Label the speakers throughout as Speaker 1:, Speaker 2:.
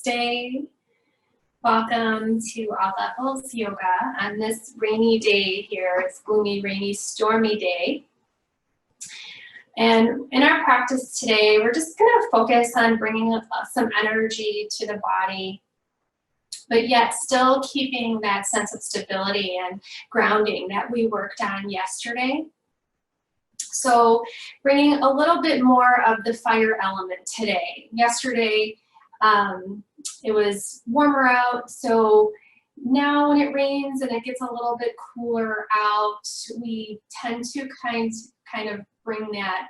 Speaker 1: Namaste. Welcome to All Levels Yoga on this rainy day here. It's gloomy, rainy, stormy day. And in our practice today, we're just going to focus on bringing some energy to the body, but yet still keeping that sense of stability and grounding that we worked on yesterday. So bringing a little bit more of the fire element today. Yesterday, it was warmer out, so now when it rains and it gets a little bit cooler out, we tend to kind of bring that,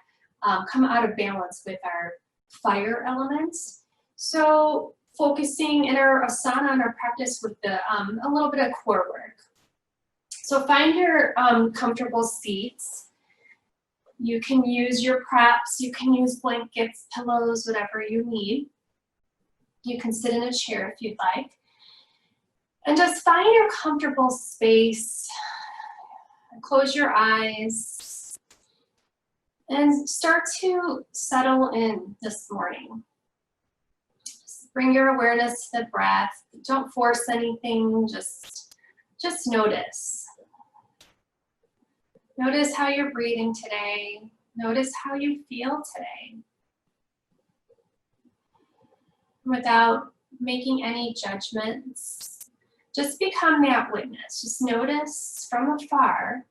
Speaker 1: come out of balance with our fire elements. So focusing in our asana and our practice with the a little bit of core work. So find your comfortable seats. You can use your props, you can use blankets, pillows, whatever you need. You can sit in a chair if you'd like. And just find your comfortable space. Close your eyes and start to settle in this morning. Just bring your awareness to the breath. Don't force anything, just notice. Notice how you're breathing today. Notice how you feel today. Without making any judgments, just become that witness. Just notice from afar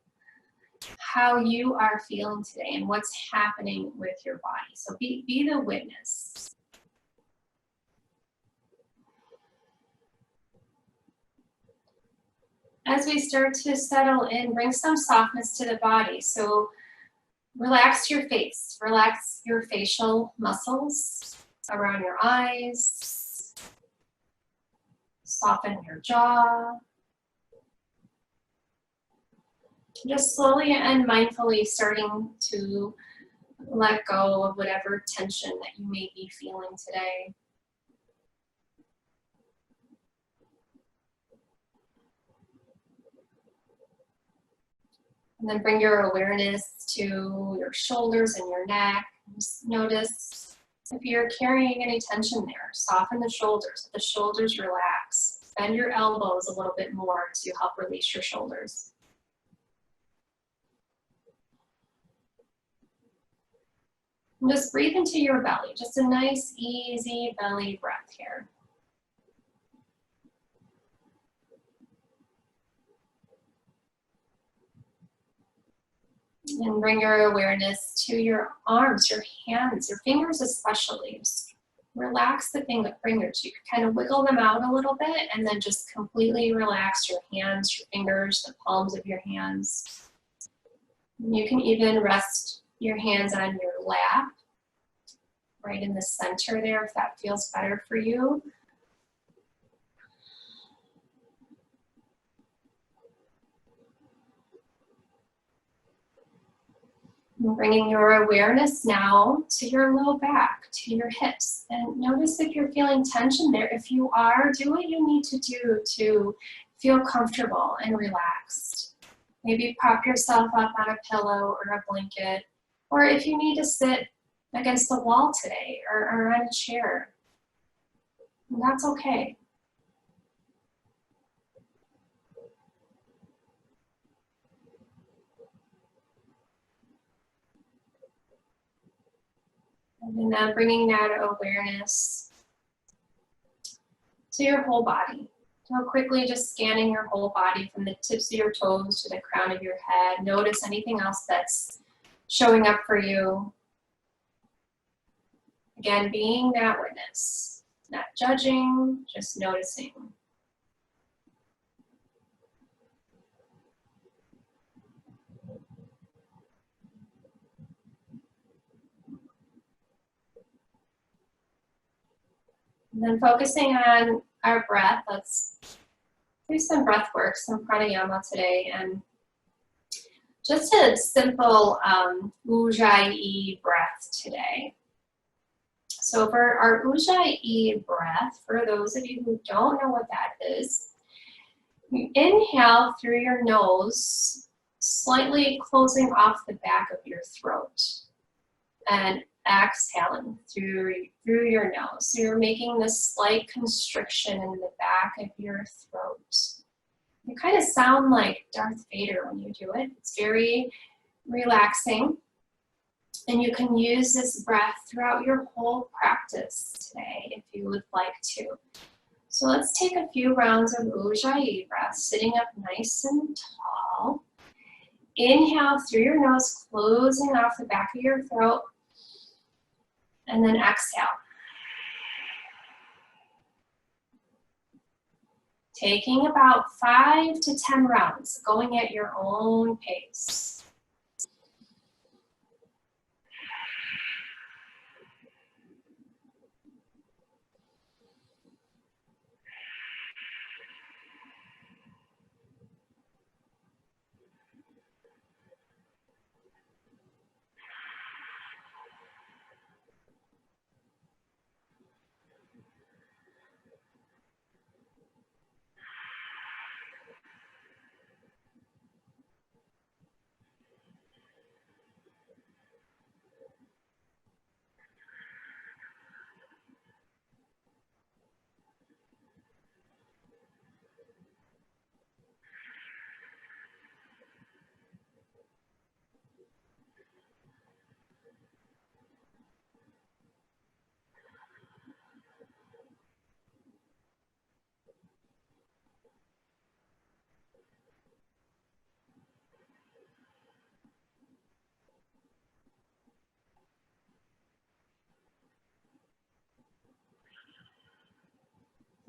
Speaker 1: how you are feeling today and what's happening with your body. So be the witness. As we start to settle in, bring some softness to the body. So relax your face, relax your facial muscles around your eyes, soften your jaw. Just slowly and mindfully starting to let go of whatever tension that you may be feeling today. And then bring your awareness to your shoulders and your neck. Just notice if you're carrying any tension there. Soften the shoulders. Let the shoulders relax. Bend your elbows a little bit more to help release your shoulders. And just breathe into your belly. Just a nice, easy belly breath here. And bring your awareness to your arms, your hands, your fingers especially. Just relax the fingers. You can kind of wiggle them out a little bit and then just completely relax your hands, your fingers, the palms of your hands. And you can even rest your hands on your lap, right in the center there if that feels better for you. And bringing your awareness now to your low back, to your hips. And notice if you're feeling tension there. If you are, do what you need to do to feel comfortable and relaxed. Maybe prop yourself up on a pillow or a blanket. Or if you need to sit against the wall today or on a chair, and that's okay. And then bringing that awareness to your whole body. So quickly just scanning your whole body from the tips of your toes to the crown of your head. Notice anything else that's showing up for you. Again, being that witness, not judging, just noticing. And then focusing on our breath, let's do some breath work, some pranayama today, and just a simple ujjayi breath today. So for our ujjayi breath, for those of you who don't know what that is, you inhale through your nose, slightly closing off the back of your throat, and exhaling through your nose. So you're making this slight constriction in the back of your throat. You kind of sound like Darth Vader when you do it. It's very relaxing. And you can use this breath throughout your whole practice today if you would like to. So let's take a few rounds of Ujjayi breath, sitting up nice and tall. Inhale through your nose, closing off the back of your throat. And then exhale. Taking about 5 to 10 rounds, going at your own pace.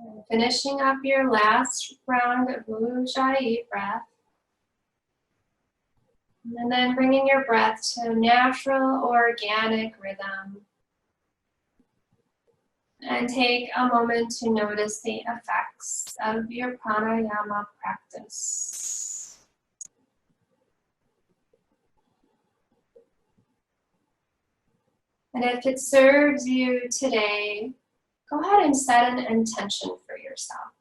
Speaker 1: And finishing up your last round of Ujjayi breath. And then bringing your breath to natural, organic rhythm. And take a moment to notice the effects of your pranayama practice. And if it serves you today, go ahead and set an intention for yourself.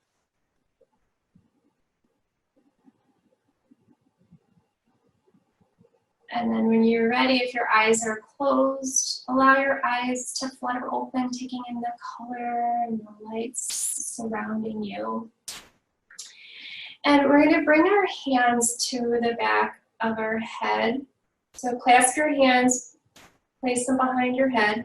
Speaker 1: And then when you're ready, if your eyes are closed, allow your eyes to flutter open, taking in the color and the lights surrounding you. And we're going to bring our hands to the back of our head. So clasp your hands, place them behind your head.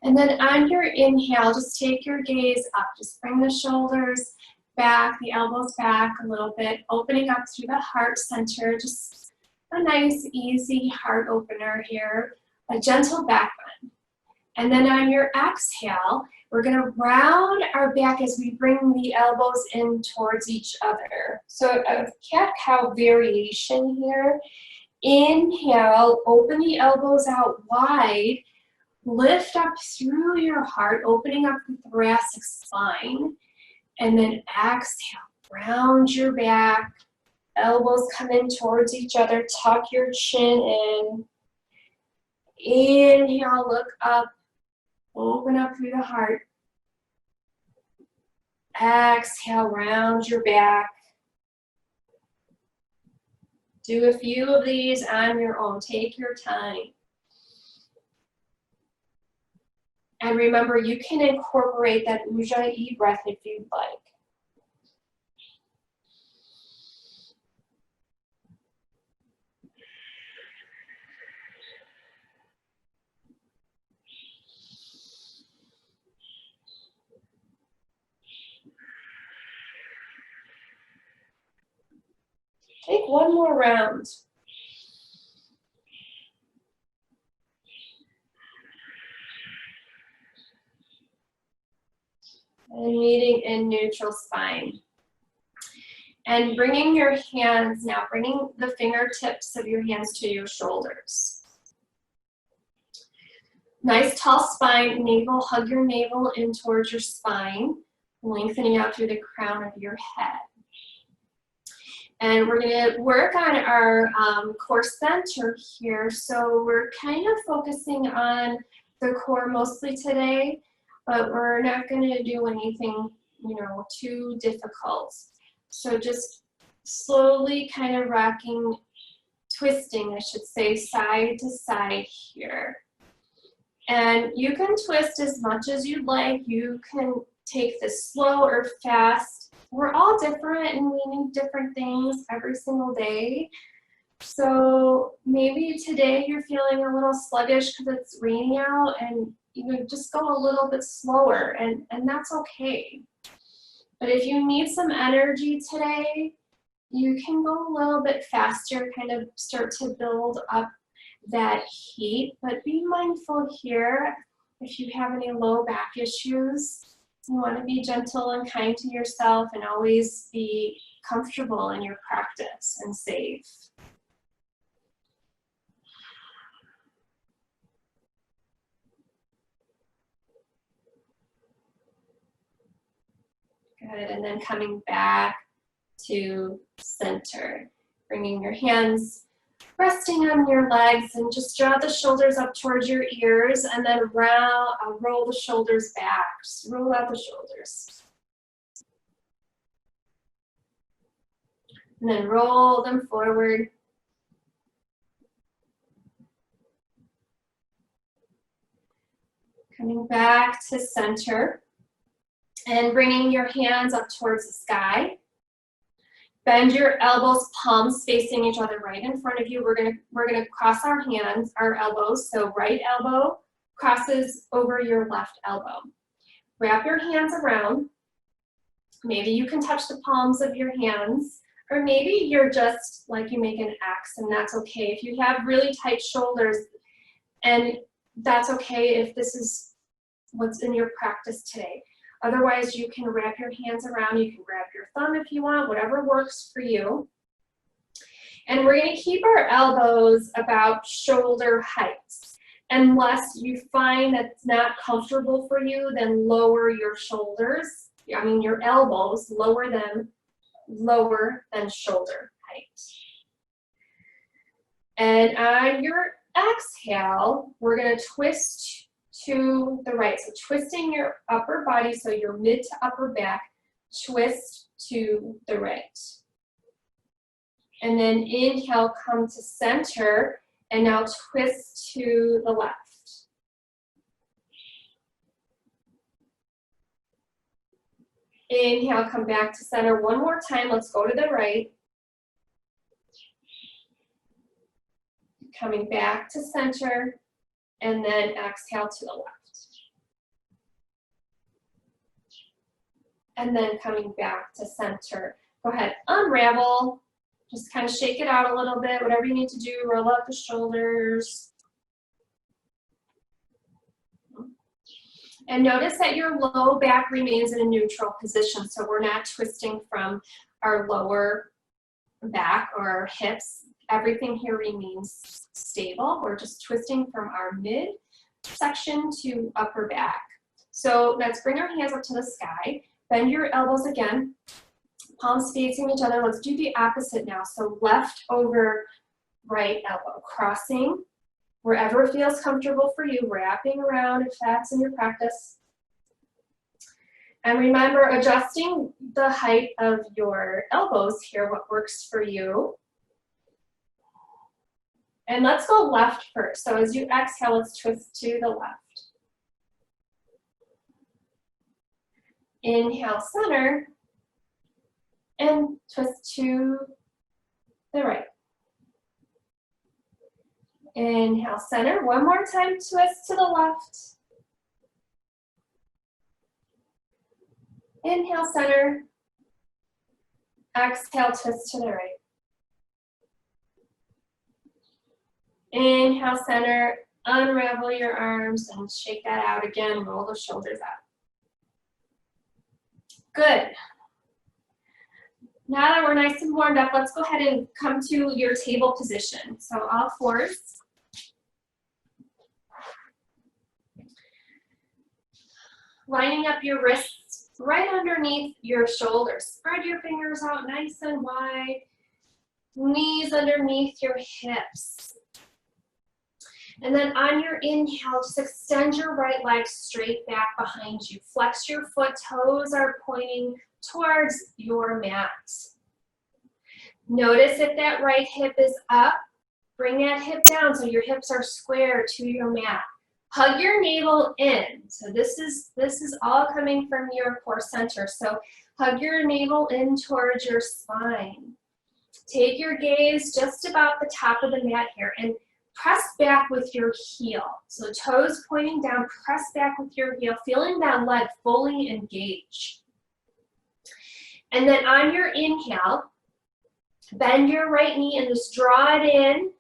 Speaker 1: And then on your inhale, just take your gaze up. Just bring the shoulders back, the elbows back a little bit, opening up through the heart center. Just a nice, easy heart opener here, a gentle back bend. And then on your exhale, we're going to round our back as we bring the elbows in towards each other. So a cat-cow variation here. Inhale, open the elbows out wide, lift up through your heart, opening up the thoracic spine. And then exhale, round your back. Elbows come in towards each other, tuck your chin in. Inhale, look up, open up through the heart. Exhale, round your back. Do a few of these on your own, take your time. And remember, you can incorporate that Ujjayi breath if you'd like. Take one more round. And meeting in neutral spine. And bringing your hands now, bringing the fingertips of your hands to your shoulders. Nice tall spine, navel, hug your navel in towards your spine, lengthening out through the crown of your head. And we're going to work on our core center here. So we're kind of focusing on the core mostly today, but we're not going to do anything, too difficult. So just slowly kind of rocking, twisting, I should say, side to side here. And you can twist as much as you'd like. You can take this slow or fast. We're all different and we need different things every single day. So maybe today you're feeling a little sluggish because it's raining out, and you know, just go a little bit slower, and that's okay. But if you need some energy today, you can go a little bit faster, kind of start to build up that heat. But be mindful here, if you have any low back issues, you want to be gentle and kind to yourself and always be comfortable in your practice and safe. Good, and then coming back to center, bringing your hands, resting on your legs, and just draw the shoulders up towards your ears, and then roll the shoulders back. Just roll out the shoulders. And then roll them forward. Coming back to center. And bringing your hands up towards the sky. Bend your elbows, palms facing each other right in front of you. We're gonna cross our hands, our elbows. So right elbow crosses over your left elbow. Wrap your hands around. Maybe you can touch the palms of your hands, or maybe you're just like you make an X, and that's okay. If you have really tight shoulders, and that's okay if this is what's in your practice today. Otherwise, you can wrap your hands around. You can grab your thumb if you want, whatever works for you. And we're going to keep our elbows about shoulder height. Unless you find that's not comfortable for you, then lower your shoulders. I mean, your elbows, lower than shoulder height. And on your exhale, we're going to twist to the right. So twisting your upper body, so your mid to upper back, twist to the right. And then inhale, come to center, and now twist to the left. Inhale, come back to center one more time. Let's go to the right. Coming back to center. And then exhale to the left. And then coming back to center. Go ahead, unravel. Just kind of shake it out a little bit, whatever you need to do. Roll up the shoulders. And notice that your low back remains in a neutral position, so we're not twisting from our lower back or our hips. Everything here remains stable. We're just twisting from our mid section to upper back. So let's bring our hands up to the sky. Bend your elbows again. Palms facing each other. Let's do the opposite now. So left over right elbow. Crossing wherever feels comfortable for you. Wrapping around if that's in your practice. And remember, adjusting the height of your elbows here, what works for you. And let's go left first. So as you exhale, let's twist to the left. Inhale, center, and twist to the right. Inhale, center. One more time, twist to the left. Inhale, center. Exhale, twist to the right. Inhale, center, unravel your arms and shake that out again, roll the shoulders out. Good. Now that we're nice and warmed up, let's go ahead and come to your table position. So all fours. Lining up your wrists right underneath your shoulders. Spread your fingers out nice and wide. Knees underneath your hips. And then on your inhale, just extend your right leg straight back behind you. Flex your foot, toes are pointing towards your mat. Notice if that right hip is up, bring that hip down so your hips are square to your mat. Hug your navel in. So this is all coming from your core center. So hug your navel in towards your spine. Take your gaze just about the top of the mat here and press back with your heel. So toes pointing down, press back with your heel, feeling that leg fully engage. And then on your inhale, bend your right knee and just draw it in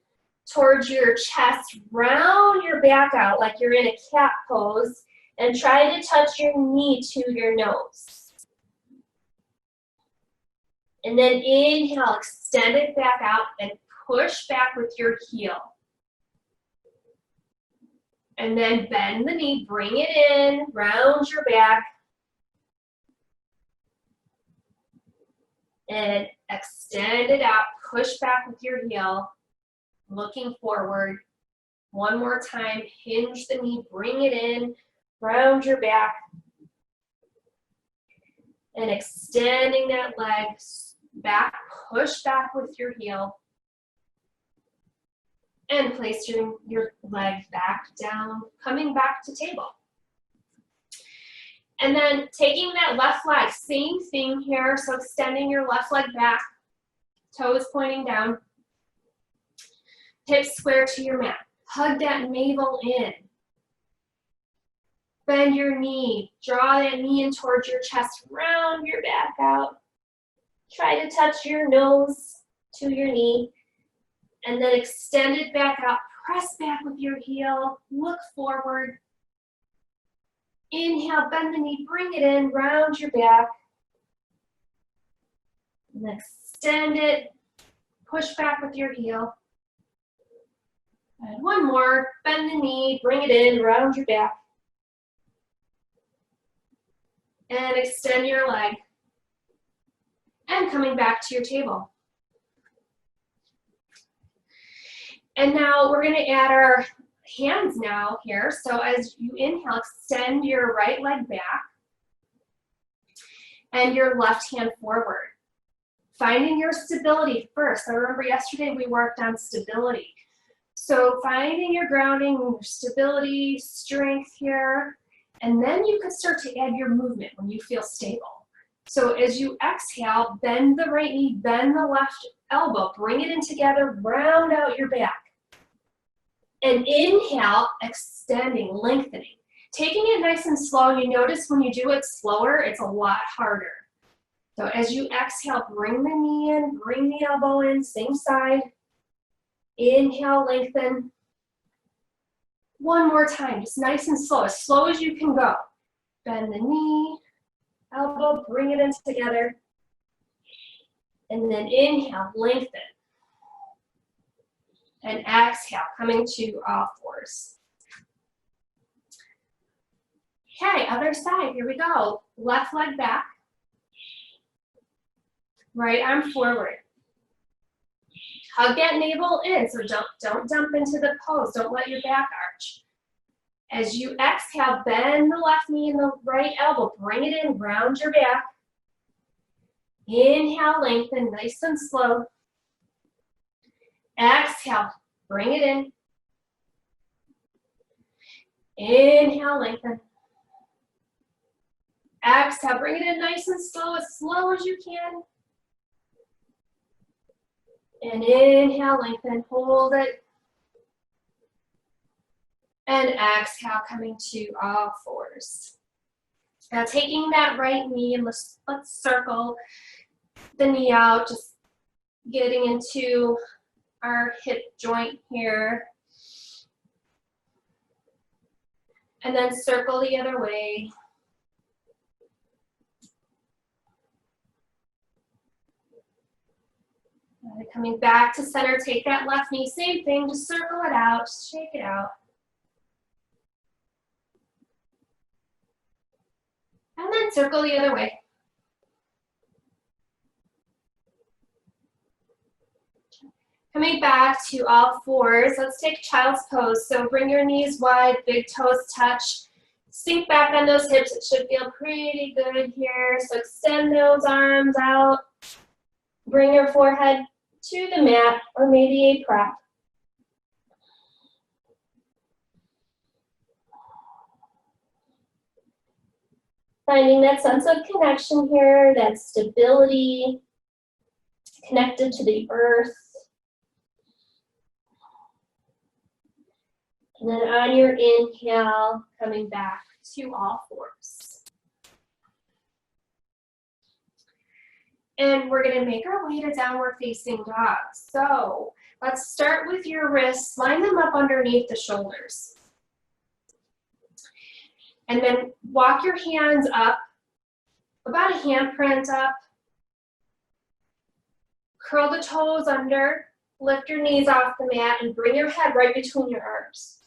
Speaker 1: towards your chest, round your back out like you're in a cat pose, and try to touch your knee to your nose. And then inhale, extend it back out and push back with your heel. And then bend the knee, bring it in, round your back. And extend it out, push back with your heel, looking forward. One more time, hinge the knee, bring it in, round your back. And extending that leg back, push back with your heel. And place your leg back down, coming back to table. And then taking that left leg, same thing here. So extending your left leg back, toes pointing down, hips square to your mat. Hug that navel in. Bend your knee, draw that knee in towards your chest, round your back out. Try to touch your nose to your knee. And then extend it back out, press back with your heel, look forward. Inhale, bend the knee, bring it in, round your back. And extend it, push back with your heel. And one more, bend the knee, bring it in, round your back. And extend your leg. And coming back to your table. And now we're going to add our hands now here. So as you inhale, extend your right leg back and your left hand forward. Finding your stability first. I remember yesterday we worked on stability. So finding your grounding, your stability, strength here, and then you could start to add your movement when you feel stable. So as you exhale, bend the right knee, bend the left elbow, bring it in together, round out your back. And inhale, extending, lengthening. Taking it nice and slow, you notice when you do it slower, it's a lot harder. So as you exhale, bring the knee in, bring the elbow in, same side. Inhale, lengthen. One more time, just nice and slow as you can go. Bend the knee, elbow, bring it in together. And then inhale, lengthen. And exhale, coming to all fours. Okay, other side, here we go. Left leg back. Right arm forward. Hug that navel in, so don't dump into the pose. Don't let your back arch. As you exhale, bend the left knee and the right elbow. Bring it in, round your back. Inhale, lengthen, nice and slow. Exhale, bring it in. Inhale, lengthen. Exhale, bring it in nice and slow as you can. And inhale, lengthen, hold it. And exhale, coming to all fours. Now taking that right knee and let's circle the knee out, just getting into our hip joint here. And then circle the other way. Coming back to center, take that left knee, same thing, just circle it out, just shake it out. And then circle the other way. Coming back to all fours, let's take child's pose. So bring your knees wide, big toes touch. Sink back on those hips, it should feel pretty good here. So extend those arms out. Bring your forehead to the mat or maybe a prop. Finding that sense of connection here, that stability, connected to the earth. And then on your inhale, coming back to all fours. And we're gonna make our way to downward facing dog. So let's start with your wrists, line them up underneath the shoulders. And then walk your hands up, about a handprint up. Curl the toes under, lift your knees off the mat, and bring your head right between your arms.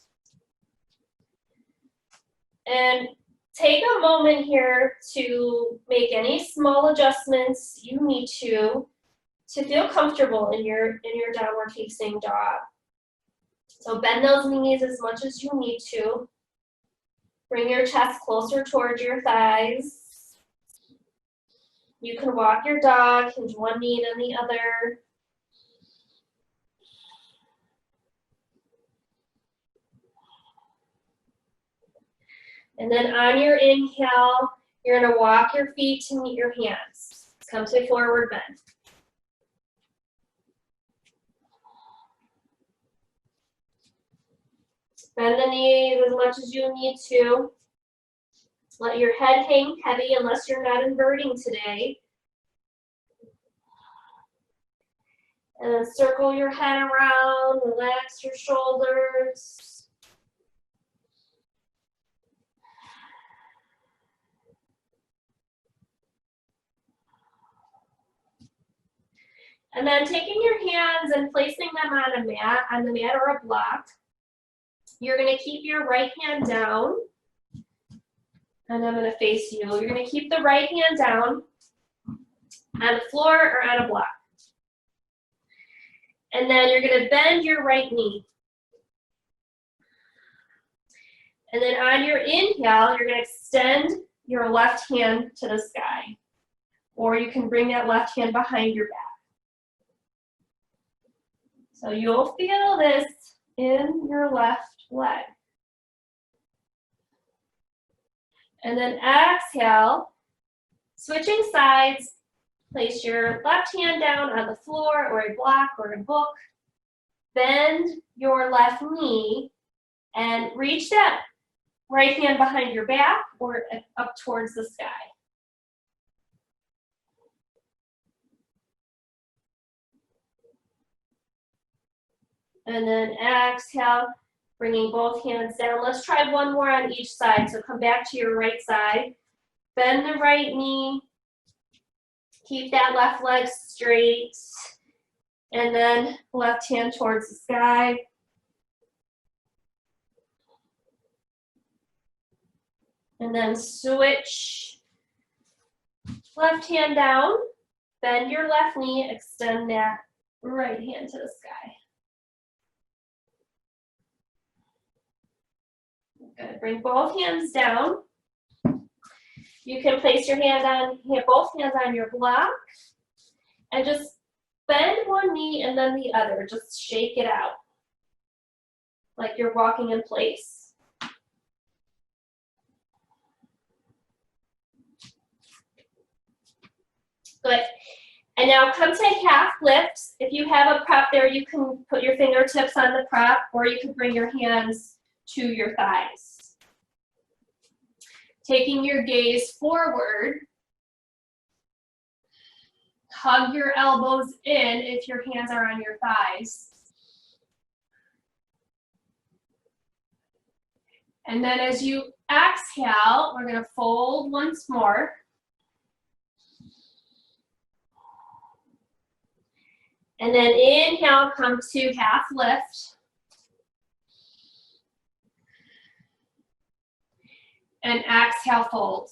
Speaker 1: And take a moment here to make any small adjustments you need to feel comfortable in your downward facing dog. So bend those knees as much as you need to. Bring your chest closer towards your thighs. You can walk your dog, hinge one knee and the other. And then on your inhale, you're gonna walk your feet to meet your hands. Come to forward bend. Bend the knees as much as you need to. Let your head hang heavy unless you're not inverting today. And then circle your head around, relax your shoulders. And then taking your hands and placing them on the mat or a block, you're gonna keep your right hand down, and I'm gonna face you. You're gonna keep the right hand down on the floor or on a block. And then you're gonna bend your right knee. And then on your inhale, you're gonna extend your left hand to the sky. Or you can bring that left hand behind your back. So you'll feel this in your left leg. And then exhale, switching sides, place your left hand down on the floor or a block or a book. Bend your left knee and reach that right hand behind your back or up towards the sky. And then exhale, bringing both hands down. Let's try one more on each side. So come back to your right side. Bend the right knee. Keep that left leg straight. And then left hand towards the sky. And then switch. Left hand down. Bend your left knee. Extend that right hand to the sky. Good. Bring both hands down. You can place your both hands on your block, and just bend one knee and then the other. Just shake it out, like you're walking in place. Good. And now come to half lifts. If you have a prop there, you can put your fingertips on the prop, or you can bring your hands to your thighs. Taking your gaze forward, hug your elbows in if your hands are on your thighs. And then as you exhale, we're going to fold once more. And then inhale, come to half lift. And exhale, fold.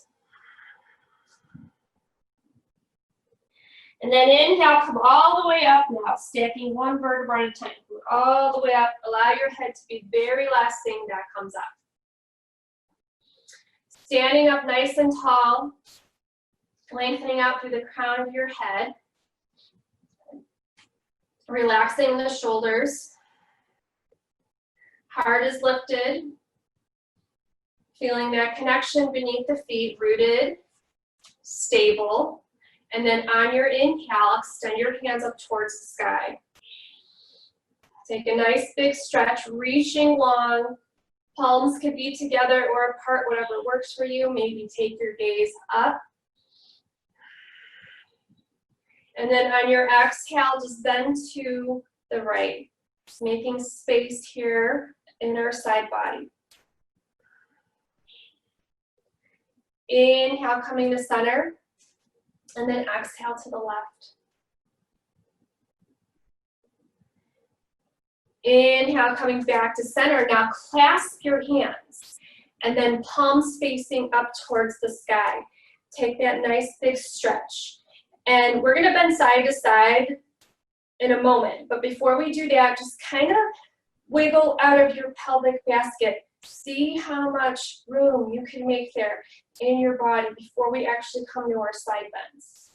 Speaker 1: And then inhale, come all the way up now, stacking one vertebra at a time. Go all the way up. Allow your head to be the very last thing that comes up. Standing up nice and tall, lengthening out through the crown of your head. Relaxing the shoulders. Heart is lifted. Feeling that connection beneath the feet, rooted, stable. And then on your inhale, extend your hands up towards the sky. Take a nice big stretch, reaching long. Palms could be together or apart, whatever works for you. Maybe take your gaze up. And then on your exhale, just bend to the right. Just making space here in our side body. Inhale, coming to center. And then exhale to the left. Inhale, coming back to center. Now clasp your hands and then palms facing up towards the sky. Take that nice big stretch. And we're gonna bend side to side in a moment. But before we do that, just kind of wiggle out of your pelvic basket. See how much room you can make there in your body before we actually come to our side bends.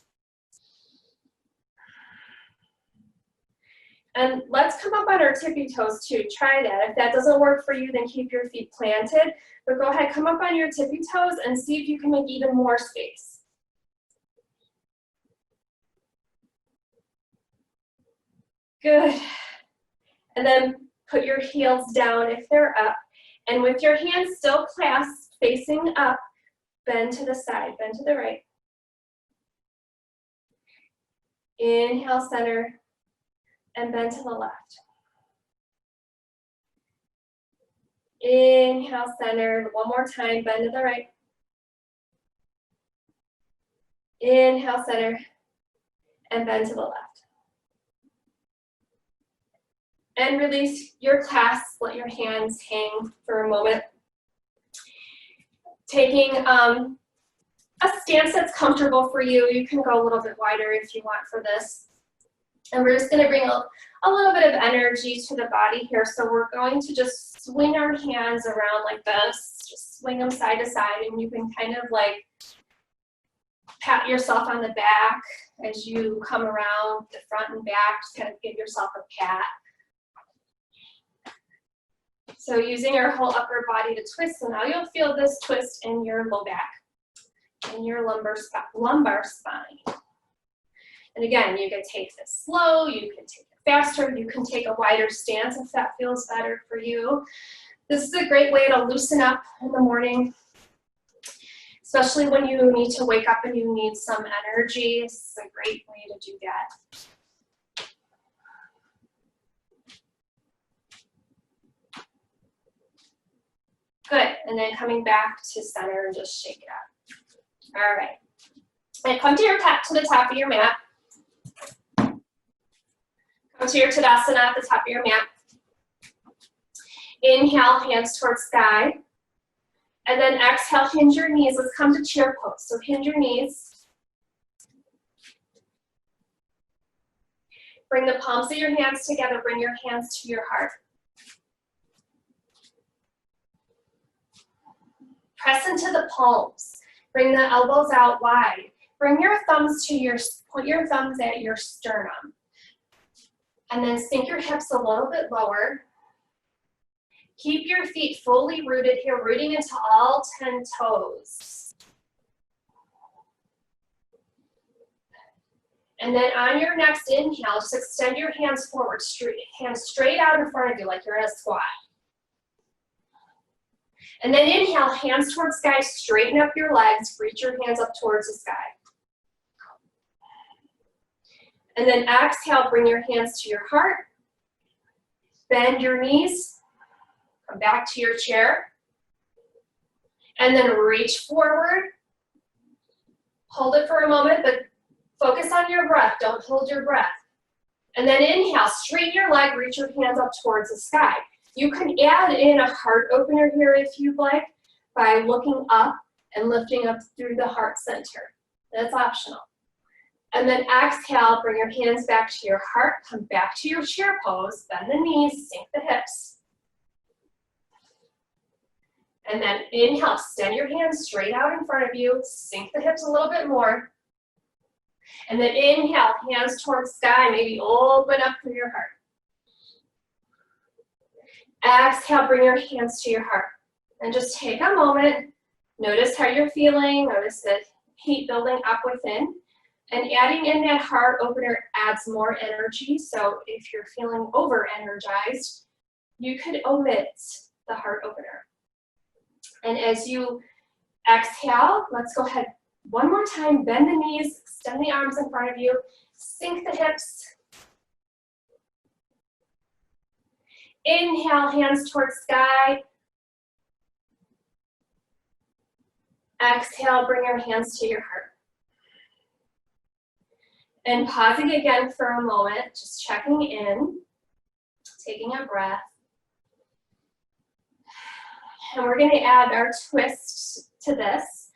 Speaker 1: And let's come up on our tippy toes too. Try that. If that doesn't work for you, then keep your feet planted. But go ahead, come up on your tippy toes and see if you can make even more space. Good. And then put your heels down if they're up. And with your hands still clasped, facing up, bend to the side, bend to the right. Inhale, center, and bend to the left. Inhale, center, one more time, bend to the right. Inhale, center, and bend to the left. And release your clasp, let your hands hang for a moment. Taking a stance that's comfortable for you. You can go a little bit wider if you want for this. And we're just gonna bring a little bit of energy to the body here. So we're going to just swing our hands around like this, just swing them side to side, and you can kind of like pat yourself on the back as you come around the front and back, just kind of give yourself a pat. So using our whole upper body to twist, so now you'll feel this twist in your low back, in your lumbar spine. And again, you can take this slow, you can take it faster, you can take a wider stance if that feels better for you. This is a great way to loosen up in the morning, especially when you need to wake up and you need some energy. This is a great way to do that. Good, and then coming back to center and just shake it out. All right, and come to the top of your mat. Come to your Tadasana at the top of your mat. Inhale, hands towards sky. And then exhale, hinge your knees. Let's come to chair pose. So hinge your knees. Bring the palms of your hands together. Bring your hands to your heart. Press into the palms. Bring the elbows out wide. Bring your thumbs to put your thumbs at your sternum. And then sink your hips a little bit lower. Keep your feet fully rooted here, rooting into all 10 toes. And then on your next inhale, just extend your hands forward, hands straight out in front of you like you're in a squat. And then inhale, hands towards sky, straighten up your legs, reach your hands up towards the sky. And then exhale, bring your hands to your heart. Bend your knees, come back to your chair. And then reach forward. Hold it for a moment, but focus on your breath, don't hold your breath. And then inhale, straighten your leg, reach your hands up towards the sky. You can add in a heart opener here if you'd like by looking up and lifting up through the heart center. That's optional. And then exhale, bring your hands back to your heart, come back to your chair pose, bend the knees, sink the hips. And then inhale, extend your hands straight out in front of you, sink the hips a little bit more. And then inhale, hands towards sky, maybe open up through your heart. Exhale, bring your hands to your heart. And just take a moment, notice how you're feeling, notice the heat building up within, and adding in that heart opener adds more energy. So if you're feeling over energized, you could omit the heart opener. And as you exhale, let's go ahead one more time, bend the knees, extend the arms in front of you, sink the hips. Inhale, hands towards sky. Exhale, bring your hands to your heart. And pausing again for a moment, just checking in, taking a breath. And we're gonna add our twist to this.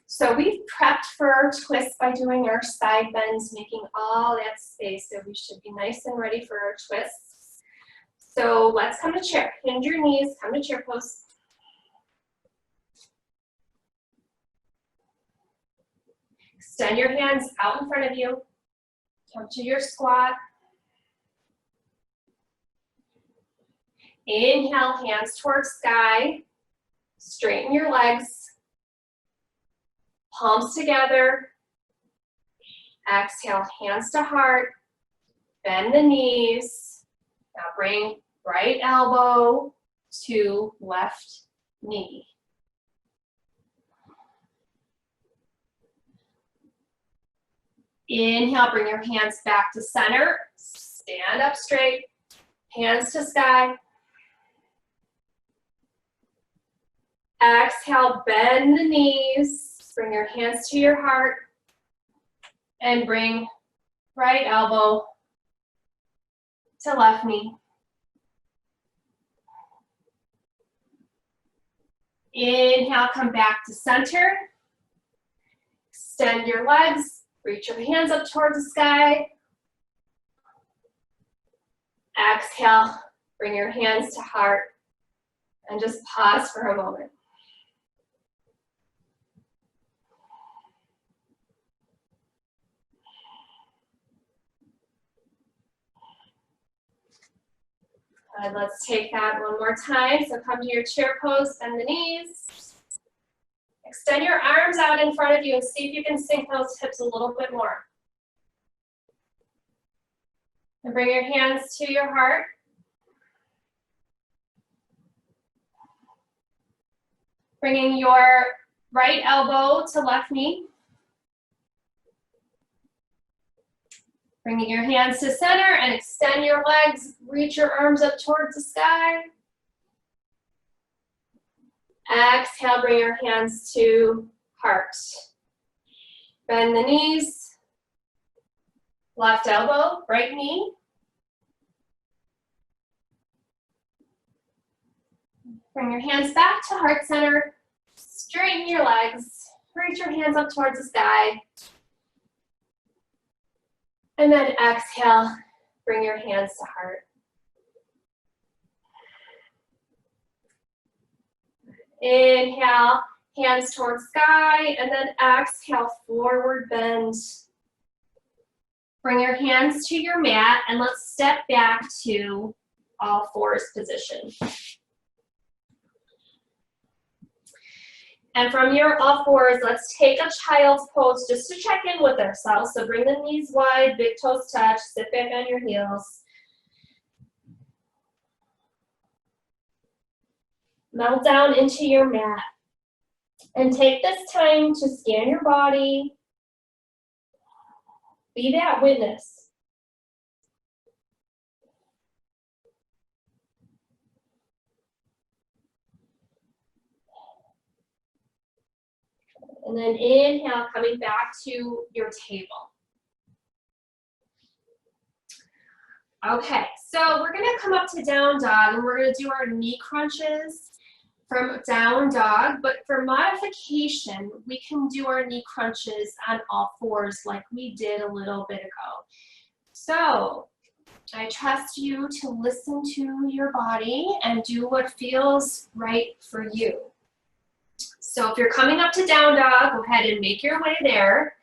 Speaker 1: So we've prepped for our twist by doing our side bends, making all that space. So we should be nice and ready for our twists. So let's come to chair. Hinge your knees, come to chair pose. Extend your hands out in front of you. Come to your squat. Inhale, hands towards sky. Straighten your legs. Palms together. Exhale, hands to heart. Bend the knees. Now bring right elbow to left knee. Inhale, bring your hands back to center. Stand up straight. Hands to sky. Exhale, bend the knees. Bring your hands to your heart. And bring right elbow to left knee. Inhale, come back to center. Extend your legs. Reach your hands up towards the sky. Exhale, bring your hands to heart. And just pause for a moment. Let's take that one more time. So come to your chair pose, bend the knees. Extend your arms out in front of you and see if you can sink those hips a little bit more. And bring your hands to your heart. Bringing your right elbow to left knee. Bringing your hands to center and extend your legs. Reach your arms up towards the sky. Exhale, bring your hands to heart. Bend the knees. Left elbow, right knee. Bring your hands back to heart center. Straighten your legs. Reach your hands up towards the sky. And then exhale, bring your hands to heart. Inhale, hands towards sky, and then exhale, forward bend. Bring your hands to your mat, and let's step back to all fours position. And from your all fours, let's take a child's pose just to check in with ourselves. So bring the knees wide, big toes touch, sit back on your heels. Melt down into your mat. And take this time to scan your body. Be that witness. And then inhale, coming back to your table. Okay, so we're gonna come up to down dog and we're gonna do our knee crunches from down dog, but for modification, we can do our knee crunches on all fours like we did a little bit ago. So I trust you to listen to your body and do what feels right for you. So if you're coming up to down dog, go ahead and make your way there.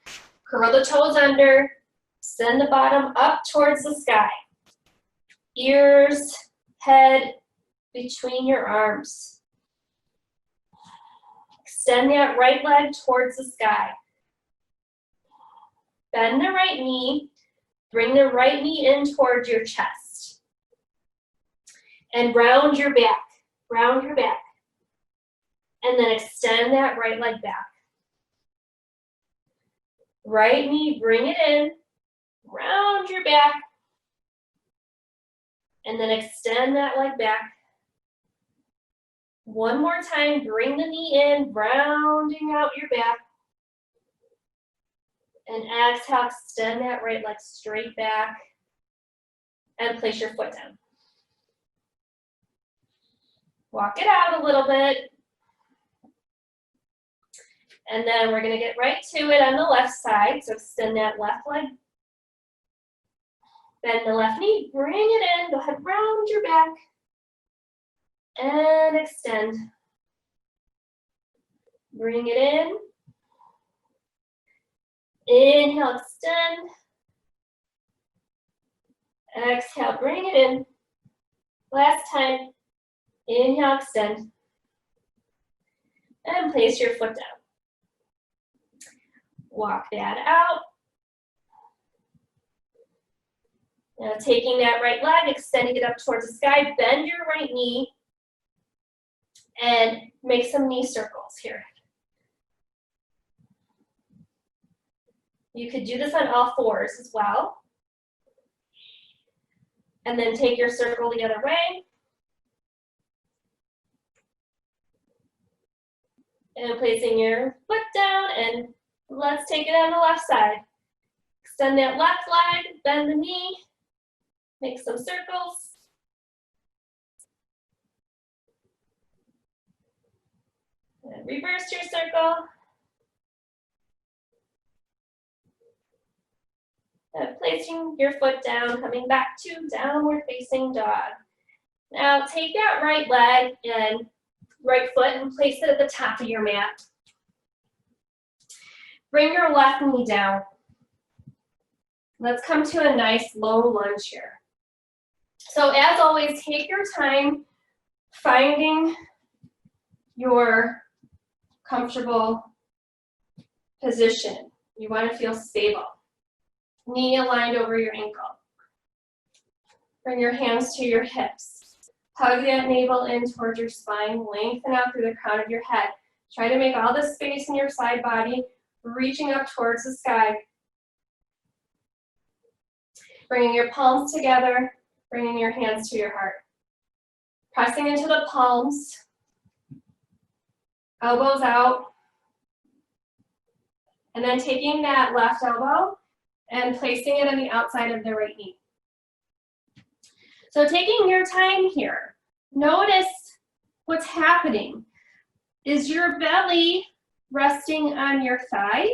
Speaker 1: Curl the toes under, send the bottom up towards the sky. Ears, head, between your arms. extend that right leg towards the sky. Bend the right knee, bring the right knee in towards your chest. And round your back, round your back. And then extend that right leg back. Right knee, bring it in, round your back. And then extend that leg back. One more time, bring the knee in, rounding out your back. And exhale, extend that right leg straight back. And place your foot down. Walk it out a little bit. And then we're gonna get right to it on the left side. So extend that left leg. Bend the left knee, bring it in, go ahead, round your back. And extend. Bring it in. Inhale, extend. Exhale, bring it in. Last time. Inhale, extend. And place your foot down. Walk that out. Now taking that right leg, extending it up towards the sky, bend your right knee and make some knee circles here. You could do this on all fours as well. And then take your circle the other way. And placing your foot down, and let's take it on the left side. Extend that left leg, bend the knee, make some circles. And reverse your circle. And placing your foot down, coming back to downward facing dog. Now take that right leg and right foot and place it at the top of your mat. Bring your left knee down. Let's come to a nice low lunge here. So as always, take your time finding your comfortable position. You want to feel stable. Knee aligned over your ankle. Bring your hands to your hips. Hug that navel in towards your spine. Lengthen out through the crown of your head. Try to make all the space in your side body, reaching up towards the sky. Bringing your palms together, bringing your hands to your heart. Pressing into the palms. Elbows out. And then taking that left elbow and placing it on the outside of the right knee. So taking your time here, notice what's happening. Is your belly resting on your thigh?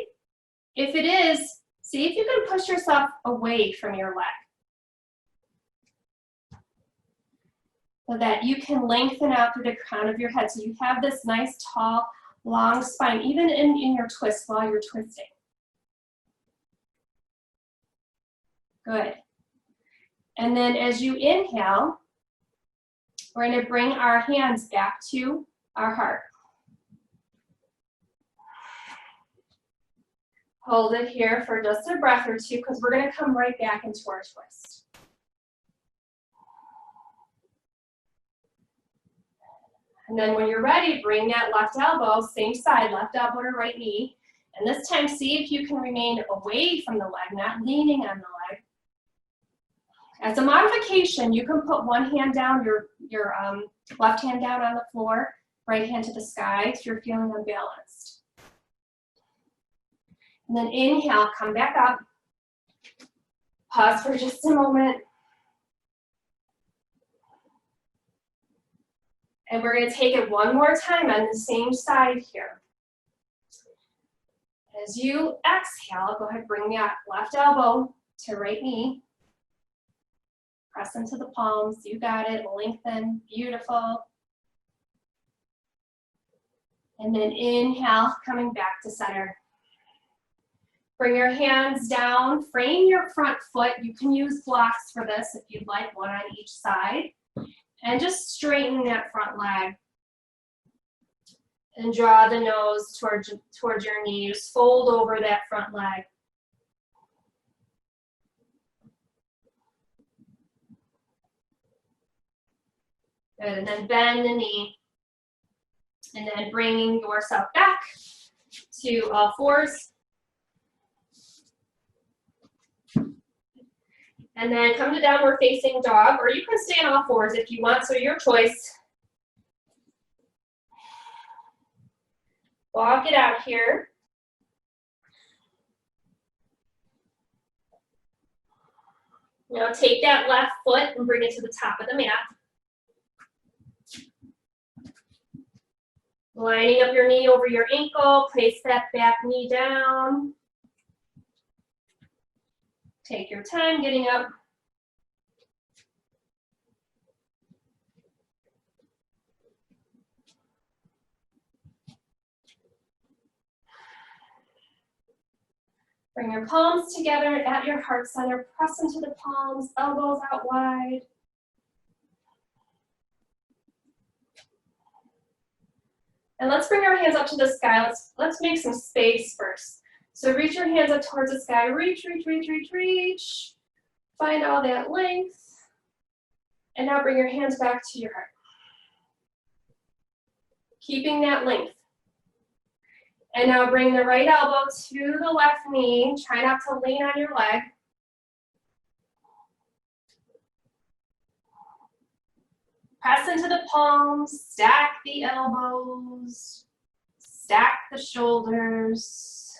Speaker 1: If it is, see if you can push yourself away from your leg so that you can lengthen out through the crown of your head so you have this nice, tall, long spine, even in your twist while you're twisting. Good. And then as you inhale, we're going to bring our hands back to our heart. Hold it here for just a breath or two because we're going to come right back into our twist. And then when you're ready, bring that left elbow, same side, left elbow to right knee. And this time, see if you can remain away from the leg, not leaning on the leg. As a modification, you can put one hand down, your left hand down on the floor, right hand to the sky if you're feeling unbalanced. And then inhale, come back up. Pause for just a moment. And we're going to take it one more time on the same side here. As you exhale, go ahead, bring that left elbow to right knee. Press into the palms, you got it, lengthen, beautiful. And then inhale, coming back to center. Bring your hands down, frame your front foot. You can use blocks for this if you'd like, one on each side. And just straighten that front leg. And draw the nose towards your knees. Fold over that front leg. Good, and then bend the knee. And then bringing yourself back to all fours. And then come to downward facing dog, or you can stay on all fours if you want, so your choice. Walk it out here. Now take that left foot and bring it to the top of the mat. Lining up your knee over your ankle, place that back knee down. Take your time getting up. Bring your palms together at your heart center. Press into the palms, elbows out wide. And let's bring our hands up to the sky. Let's make some space first. So reach your hands up towards the sky. Reach, reach, reach, reach, reach. Find all that length. And now bring your hands back to your heart. Keeping that length. And now bring the right elbow to the left knee. Try not to lean on your leg. Press into the palms, stack the elbows, stack the shoulders.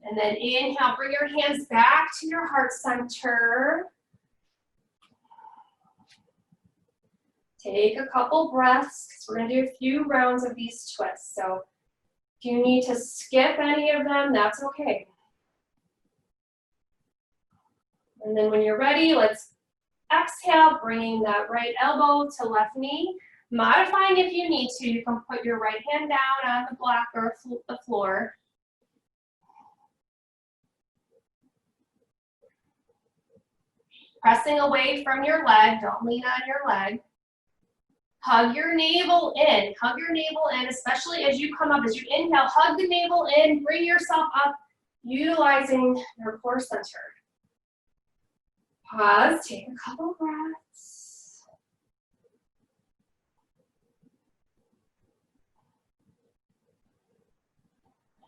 Speaker 1: And then inhale, bring your hands back to your heart center. Take a couple breaths, because we're gonna do a few rounds of these twists. So if you need to skip any of them, that's okay. And then when you're ready, let's exhale, bringing that right elbow to left knee. Modifying if you need to, you can put your right hand down on the block or the floor. Pressing away from your leg, don't lean on your leg. Hug your navel in, especially as you come up. As you inhale, hug the navel in, bring yourself up, utilizing your core center. Pause, take a couple breaths.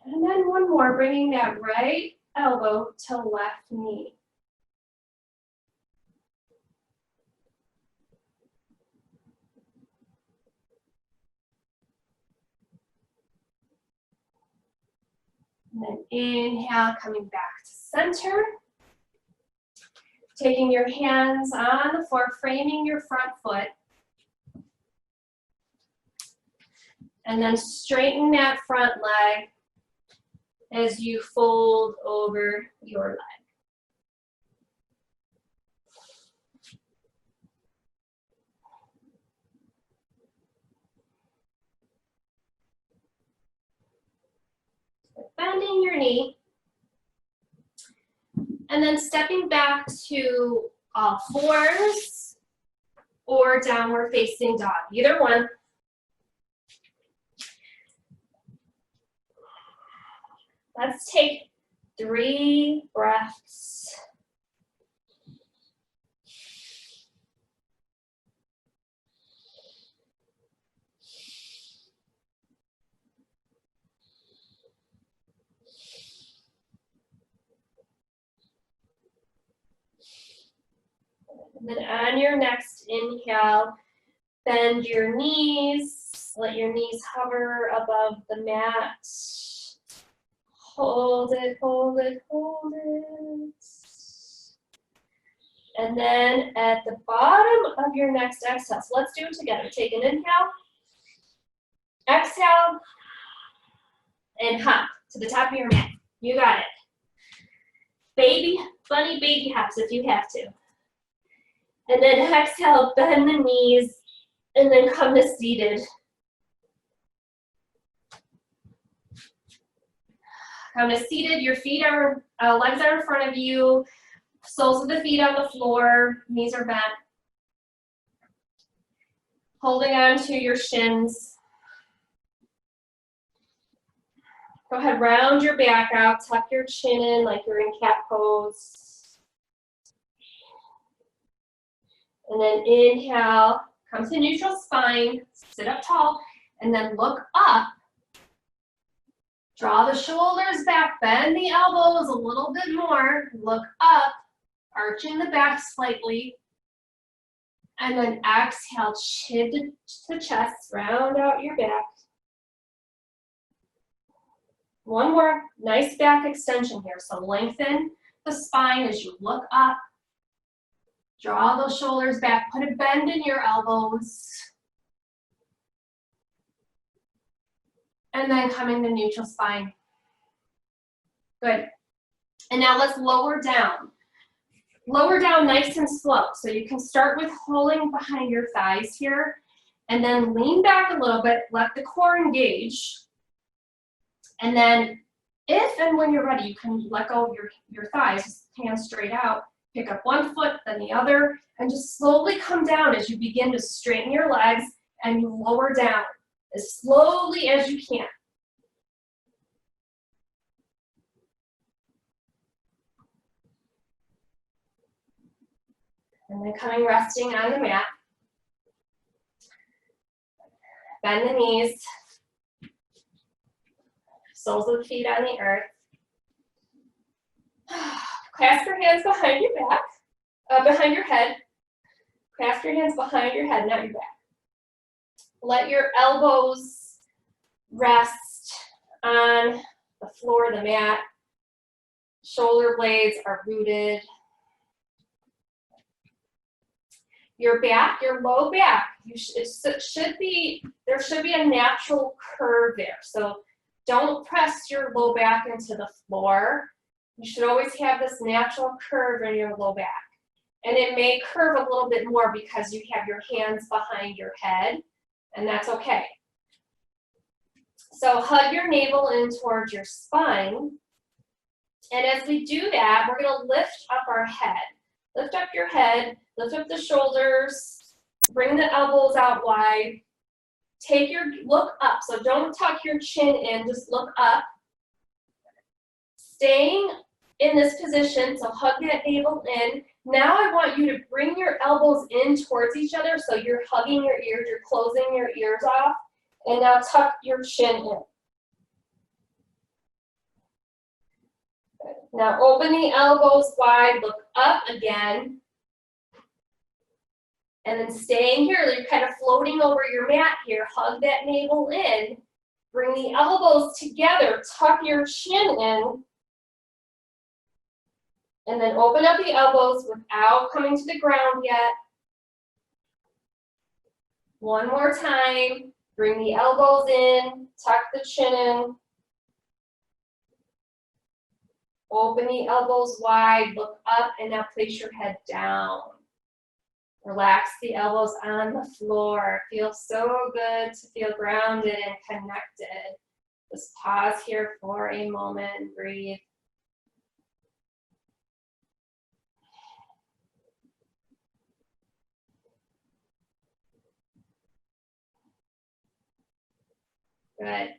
Speaker 1: And then one more, bringing that right elbow to left knee. And then inhale, coming back to center. Taking your hands on the floor, framing your front foot. And then straighten that front leg as you fold over your leg. Bending your knee. And then stepping back to all fours or downward facing dog, either one. Let's take 3 breaths. And then on your next inhale, bend your knees. Let your knees hover above the mat. Hold it, hold it, hold it. And then at the bottom of your next exhale, so let's do it together. Take an inhale, exhale, and hop to the top of your mat. You got it. Baby, funny baby hops if you have to. And then exhale, bend the knees, and then come to seated. Come to seated, your feet are, legs are in front of you, soles of the feet on the floor, knees are bent. Holding on to your shins. Go ahead, round your back out, tuck your chin in like you're in cat pose. And then inhale, come to neutral spine, sit up tall, and then look up. Draw the shoulders back, bend the elbows a little bit more, look up, arching the back slightly, and then exhale, chin to chest, round out your back. One more, nice back extension here. So lengthen the spine as you look up. Draw those shoulders back, put a bend in your elbows. And then coming to neutral spine. Good. And now let's lower down. Lower down nice and slow. So you can start with holding behind your thighs here, and then lean back a little bit, let the core engage. And then if and when you're ready, you can let go of your thighs, just hands straight out, pick up one foot, then the other, and just slowly come down as you begin to straighten your legs and you lower down as slowly as you can. And then coming, resting on the mat. Bend the knees. Soles of the feet on the earth. Clasp your hands behind your back, behind your head. Clasp your hands behind your head, not your back. Let your elbows rest on the floor of the mat. Shoulder blades are rooted. Your back, your low back, there should be a natural curve there. So don't press your low back into the floor. You should always have this natural curve in your low back. And it may curve a little bit more because you have your hands behind your head, and that's okay. So hug your navel in towards your spine. And as we do that, we're going to lift up our head. Lift up your head, lift up the shoulders, bring the elbows out wide. Look up, so don't tuck your chin in, just look up. Staying in this position, so hug that navel in. Now I want you to bring your elbows in towards each other, so you're hugging your ears, you're closing your ears off, and now tuck your chin in. Good. Now open the elbows wide, look up again. And then staying here, you're kind of floating over your mat here. Hug that navel in. Bring the elbows together. Tuck your chin in. And then open up the elbows without coming to the ground yet. One more time. Bring the elbows in. Tuck the chin in. Open the elbows wide. Look up and now place your head down. Relax the elbows on the floor. Feels so good to feel grounded and connected. Just pause here for a moment and breathe. Good.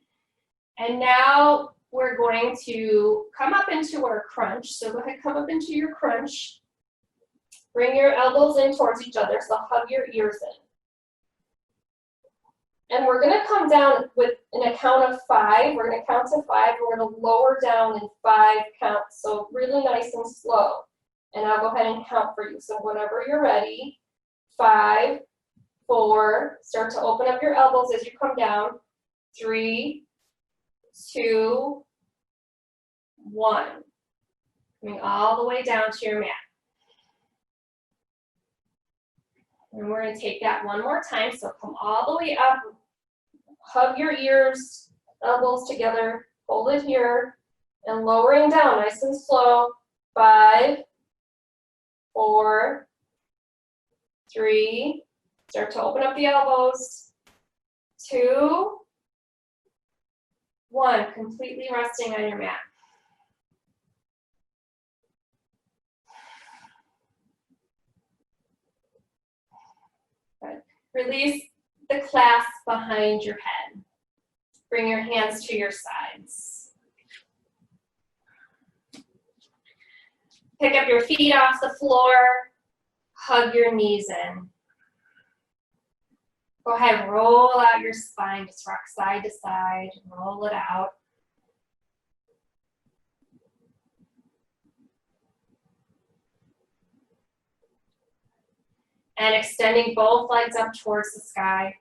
Speaker 1: And now we're going to come up into our crunch. So go ahead, come up into your crunch. Bring your elbows in towards each other, so hug your ears in. And we're going to come down with a count of 5. We're going to count to 5. We're going to lower down in 5 counts, so really nice and slow. And I'll go ahead and count for you. So whenever you're ready, 5, 4, start to open up your elbows as you come down. 3, 2, 1. Coming all the way down to your mat. And we're going to take that one more time. So come all the way up, hug your ears, elbows together, hold it here, and lowering down nice and slow. 5, 4, 3, start to open up the elbows. 2, 1, completely resting on your mat. Good. Release the clasp behind your head. Bring your hands to your sides. Pick up your feet off the floor. Hug your knees in. Go ahead, roll out your spine. Just rock side to side. Roll it out. And extending both legs up towards the sky.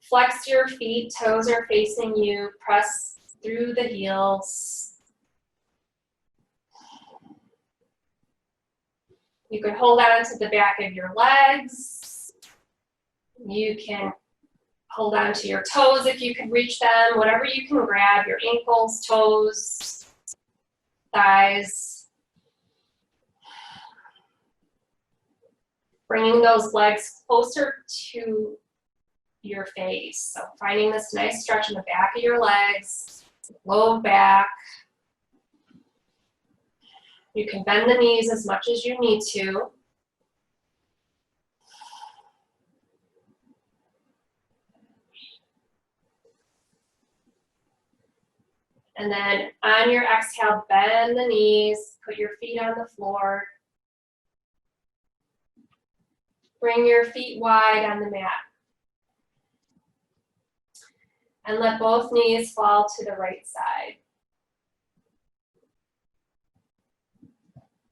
Speaker 1: Flex your feet, toes are facing you. Press through the heels. You can hold on to the back of your legs. You can hold on to your toes if you can reach them. Whatever you can grab, your ankles, toes, thighs. Bringing those legs closer to your face. So finding this nice stretch in the back of your legs, low back. You can bend the knees as much as you need to. And then on your exhale, bend the knees, put your feet on the floor. Bring your feet wide on the mat. And let both knees fall to the right side.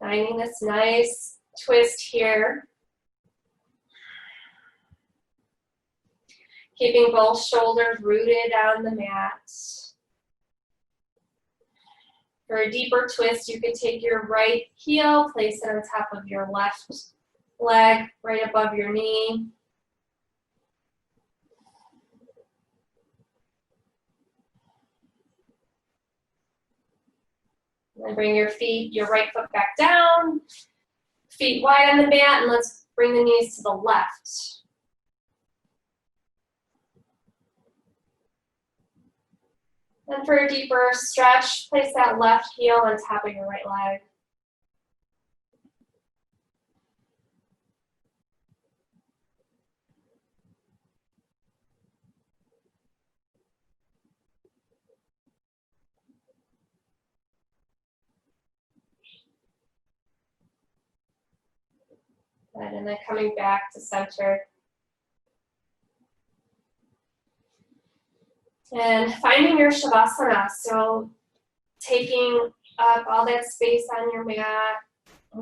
Speaker 1: Finding this nice twist here. Keeping both shoulders rooted on the mat. For a deeper twist, you can take your right heel, place it on top of your left leg, right above your knee. And bring your feet, your right foot back down, feet wide on the mat, and let's bring the knees to the left. And for a deeper stretch, place that left heel on top of your right leg. Good, and then coming back to center. And finding your Shavasana, so taking up all that space on your mat.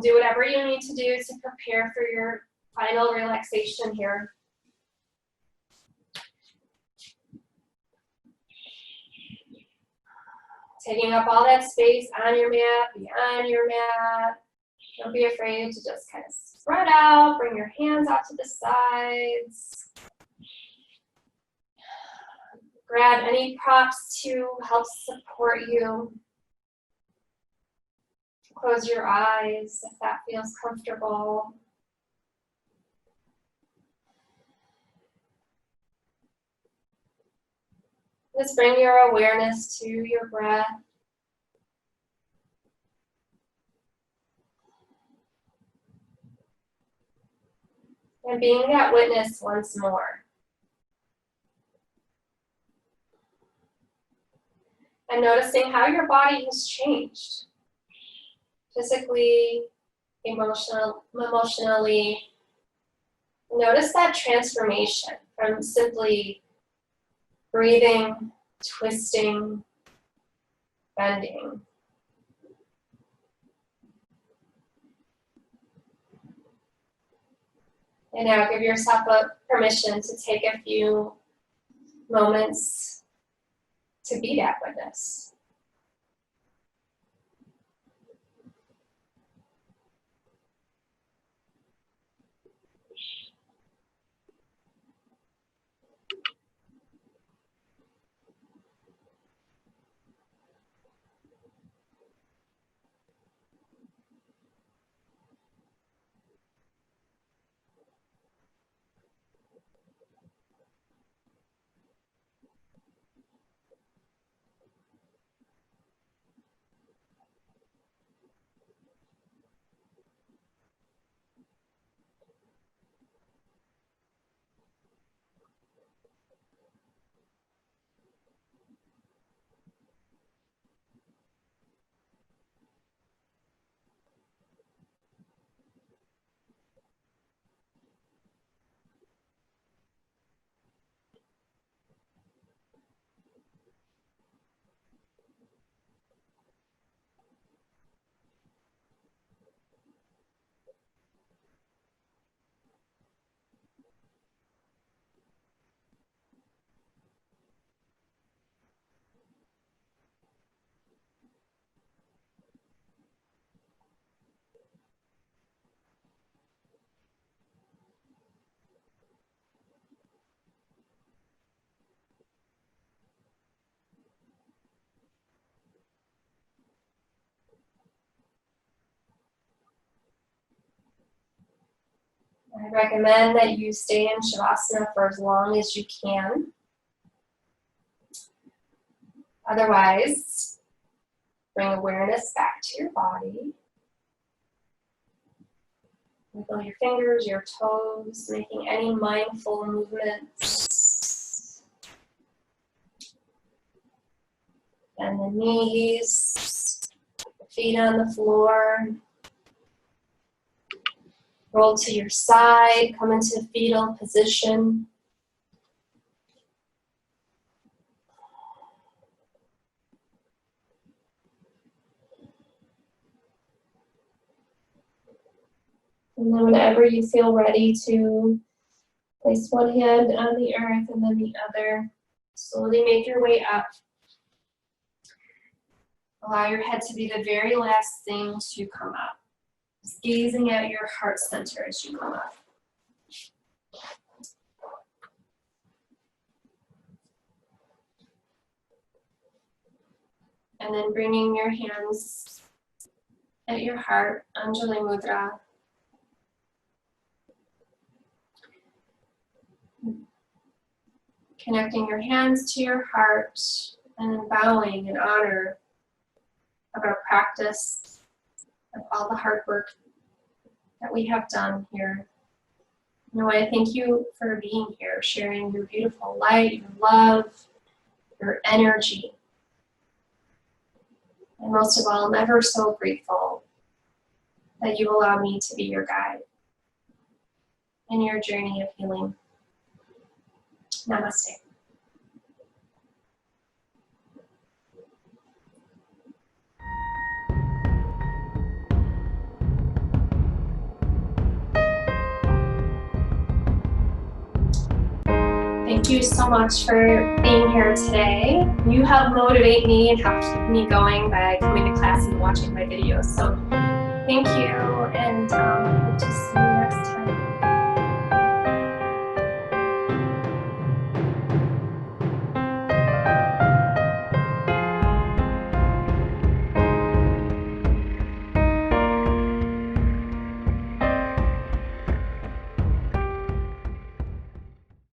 Speaker 1: Do whatever you need to do to prepare for your final relaxation here. Taking up all that space on your mat, beyond your mat. Don't be afraid to just kind of spread out, bring your hands out to the sides. Grab any props to help support you. Close your eyes if that feels comfortable. Just bring your awareness to your breath. And being that witness once more. And noticing how your body has changed. Physically, emotionally. Notice that transformation from simply breathing, twisting, bending. And now give yourself a permission to take a few moments to be that witness. I recommend that you stay in Shavasana for as long as you can. Otherwise, bring awareness back to your body. Wiggle your fingers, your toes, making any mindful movements. Bend the knees, feet on the floor. Roll to your side, come into fetal position. And then whenever you feel ready to place one hand on the earth and then the other, slowly make your way up. Allow your head to be the very last thing to come up. Just gazing at your heart center as you come up. And then bringing your hands at your heart, Anjali Mudra. Connecting your hands to your heart and bowing in honor of our practice, of all the hard work that we have done here. And I want to thank you for being here, sharing your beautiful light, your love, your energy. And most of all, I'm ever so grateful that you allow me to be your guide in your journey of healing. Namaste. Thank you so much for being here today. You help motivate me and help keep me going by coming to class and watching my videos. So thank you, and hope to see you next time.